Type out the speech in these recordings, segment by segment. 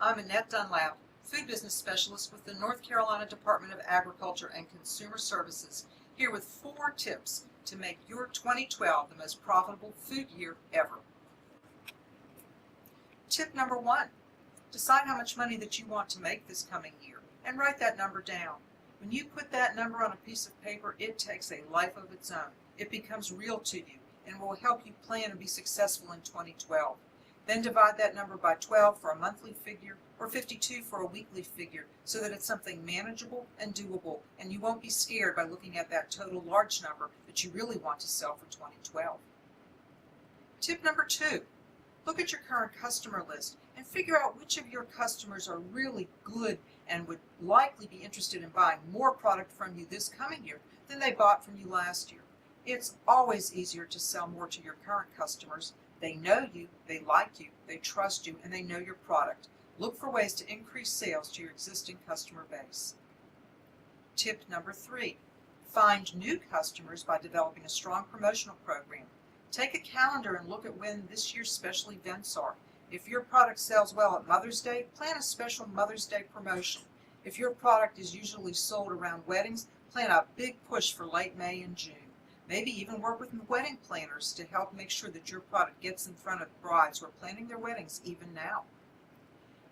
I'm Annette Dunlap, Food Business Specialist with the North Carolina Department of Agriculture and Consumer Services, here with 4 tips to make your 2012 the most profitable food year ever. Tip number 1, decide how much money that you want to make this coming year and write that number down. When you put that number on a piece of paper, it takes a life of its own. It becomes real to you and will help you plan and be successful in 2012. Then divide that number by 12 for a monthly figure or 52 for a weekly figure so that it's something manageable and doable, and you won't be scared by looking at that total large number that you really want to sell for 2012. Tip number 2, look at your current customer list and figure out which of your customers are really good and would likely be interested in buying more product from you this coming year than they bought from you last year. It's always easier to sell more to your current customers. They know you, they like you, they trust you, and they know your product. Look for ways to increase sales to your existing customer base. Tip number 3, find new customers by developing a strong promotional program. Take a calendar and look at when this year's special events are. If your product sells well at Mother's Day, plan a special Mother's Day promotion. If your product is usually sold around weddings, plan a big push for late May and June. Maybe even work with wedding planners to help make sure that your product gets in front of brides who are planning their weddings even now.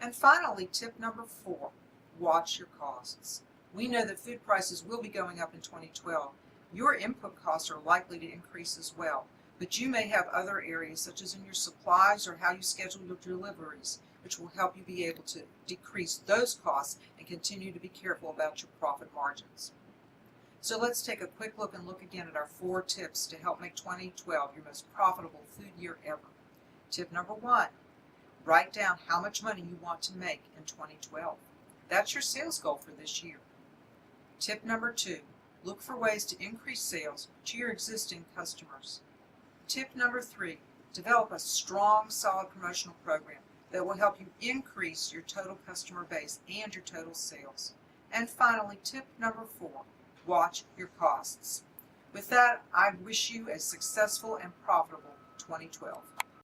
And finally, tip number 4, watch your costs. We know that food prices will be going up in 2012. Your input costs are likely to increase as well, but you may have other areas such as in your supplies or how you schedule your deliveries, which will help you be able to decrease those costs and continue to be careful about your profit margins. So let's take a quick look and look again at our 4 tips to help make 2012 your most profitable food year ever. Tip number 1, write down how much money you want to make in 2012. That's your sales goal for this year. Tip number 2, look for ways to increase sales to your existing customers. Tip number 3, develop a strong, solid promotional program that will help you increase your total customer base and your total sales. And finally, tip number 4, watch your costs. With that, I wish you a successful and profitable 2012.